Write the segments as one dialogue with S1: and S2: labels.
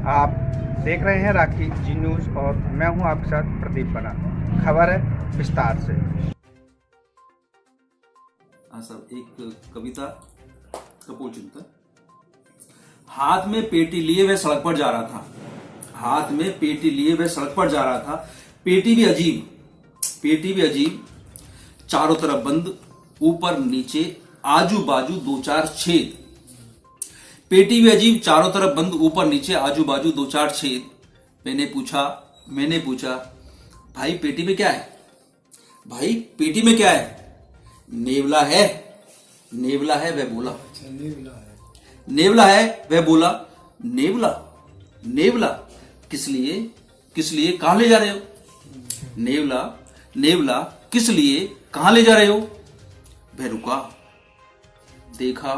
S1: आप देख रहे हैं राखी जी न्यूज़ और मैं हूं आपके साथ प्रदीप बना। खबर है विस्तार से।
S2: हाँ सर, एक कविता कपूर चिंतन। हाथ में पेटी लिए वह सड़क पर जा रहा था। हाथ में पेटी लिए वह सड़क पर जा रहा था। पेटी भी अजीब, चारों तरफ बंद, ऊपर नीचे आजू बाजू दो चार छेद। पेटी भी अजीब, चारों तरफ बंद, ऊपर नीचे आजू बाजू दो चार छेद। मैंने पूछा भाई पेटी में क्या है? भाई पेटी में क्या है? नेवला है वह बोला। नेवला है वह बोला। नेवला किस लिए कहां ले जा रहे हो? नेवला किस लिए कहां ले जा रहे हो? वह रुका, देखा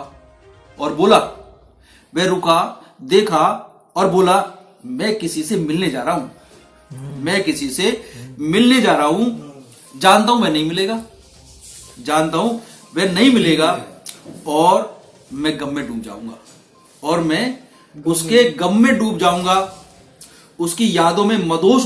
S2: और बोला। मैं किसी से मिलने जा रहा हूं। जानता हूं वह नहीं मिलेगा और मैं गम में डूब जाऊंगा। उसकी यादों में मदोश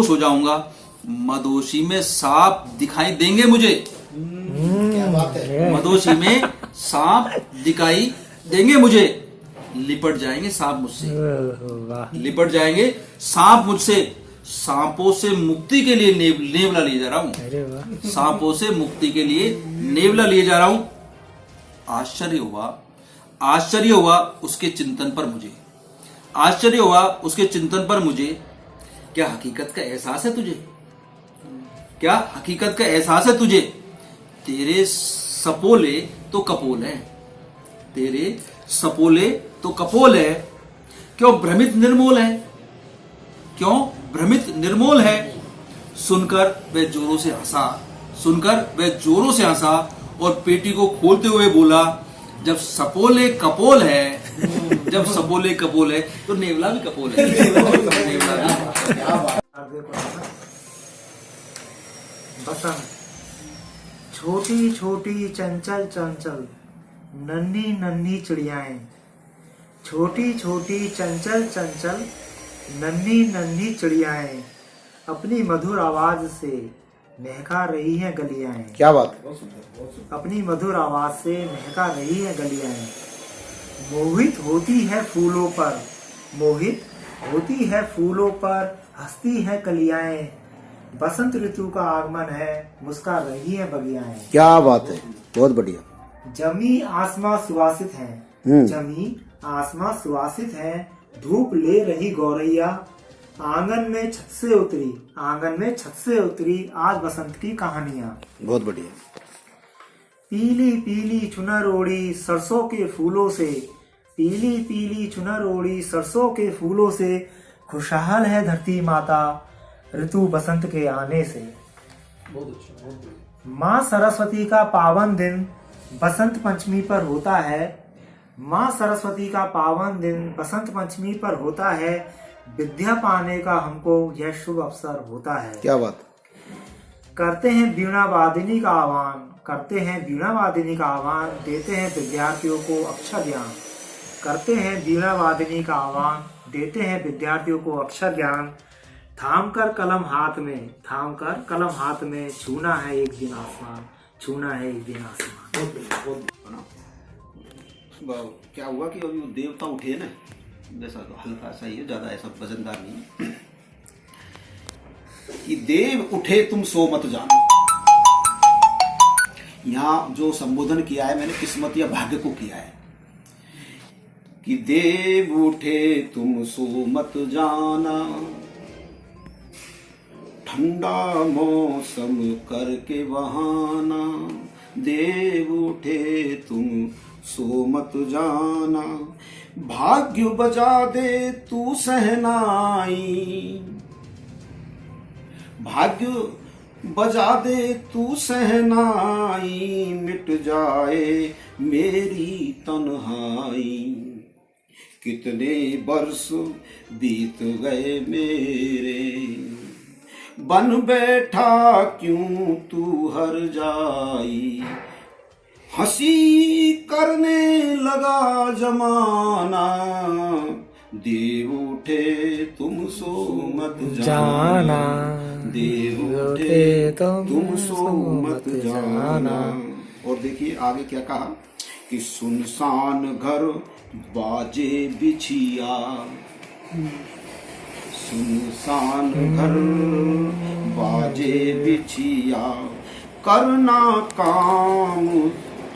S2: हो जाऊंगा। मदोशी में सांप दिखाई देंगे मुझे।
S3: क्या बात है।
S2: मदोशी में सांप दिखाई देंगे मुझे। लिपट जाएंगे सांप मुझसे। सांपों से मुक्ति के लिए नेवला लिए जा रहा हूं। आश्चर्य हुआ उसके चिंतन पर मुझे। क्या हकीकत का एहसास है तुझे? तेरे सपोले तो कपोल है। क्यों भ्रमित निर्मोल है? सुनकर वह जोरों से हंसा और पेटी को खोलते हुए बोला, जब सपोले कपोल है तो नेवला भी कपोल है।
S3: बसंत। छोटी छोटी चंचल नन्ही नन्ही चिड़ियाएं। छोटी छोटी चंचल नन्ही नन्ही चिड़ियाएं अपनी मधुर आवाज से महका रही हैं गलियां।
S4: क्या बात है।
S3: अपनी मधुर आवाज से महका रही हैं गलियां। मोहित होती है फूलों पर हंसती है कलियाएं। बसंत ऋतु का आगमन है, मुस्कुरा रही है बगियाएं।
S4: क्या बात है, बहुत बढ़िया।
S3: जमी आसमां सुवासित है, धूप ले रही गौरैया। आंगन में छत से उतरी आज बसंत की कहानियां।
S4: बहुत बढ़िया।
S3: पीली पीली चुनर ओढ़ी सरसों के फूलों से खुशहाल है धरती माता ऋतु बसंत के आने से। माँ सरस्वती का पावन दिन बसंत पंचमी पर होता है। विद्या पाने का हमको यह शुभ अवसर होता है।
S4: क्या बात।
S3: करते हैं वीणा वादिनी का आह्वान, देते हैं विद्यार्थियों को अक्षर ज्ञान। थाम कर कलम हाथ में छूना है एक दिन आसमान।
S2: क्या हुआ कि अभी देवता उठे ना, जैसा तो हल्का सा ही है, ज्यादा ऐसा वजनदार नहीं है। कि देव उठे तुम सो मत जानो। यहाँ जो संबोधन किया है मैंने किस्मत या भाग्य को किया है कि देव उठे तुम सो मत जाना, ठंडा मौसम करके बहाना। देव उठे तुम सो मत जाना, भाग्य बजा दे तू सहनाई, मिट जाए मेरी तन्हाई। कितने बरस बीत गए मेरे, बन बैठा क्यों तू हर जाई। हंसी करने लगा जमाना, देव उठे तुम सो मत जाना, देव उठे तुम सो मत जाना। और देखिए आगे क्या कहा कि सुनसान घर बाजे बिछिया, सुनसान घर बाजे बिछिया, करना काम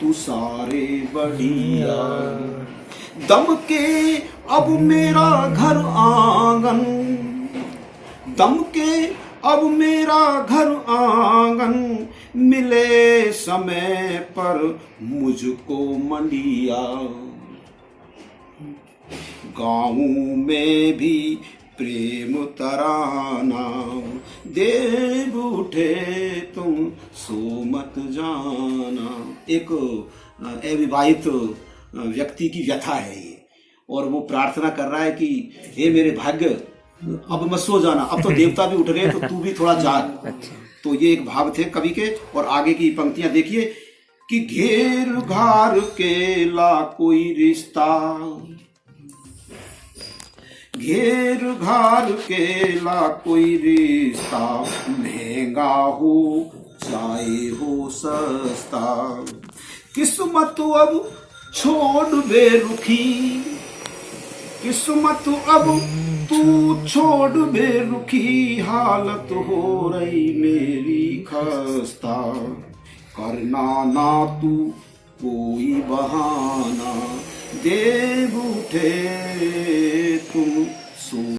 S2: तू सारे बढ़िया। दम के अब मेरा घर आंगन, दम के अब मेरा घर आंगन, मिले समय पर मुझको मंडिया। गाँव में भी प्रेम तराना, देव उठे तुम सो मत जाना। एक अविवाहित व्यक्ति की व्यथा है ये, और वो प्रार्थना कर रहा है कि हे मेरे भाग्य, अब मत सो जाना, अब तो देवता भी उठ गए तो तू भी थोड़ा जाग। तो ये एक भाव थे कवि के। और आगे की पंक्तियां देखिए कि घेर घार के ला कोई रिश्ता, घेर घार के ला कोई रिश्ता, महंगा हो चाहे हो सस्ता। किस्मत अब छोड़ बेरुखी, किस्मत अब तू छोड़ बेरुखी, हालत हो रही मेरी खस्ता। करना ना तू कोई बहाना, देव उठे तुम सो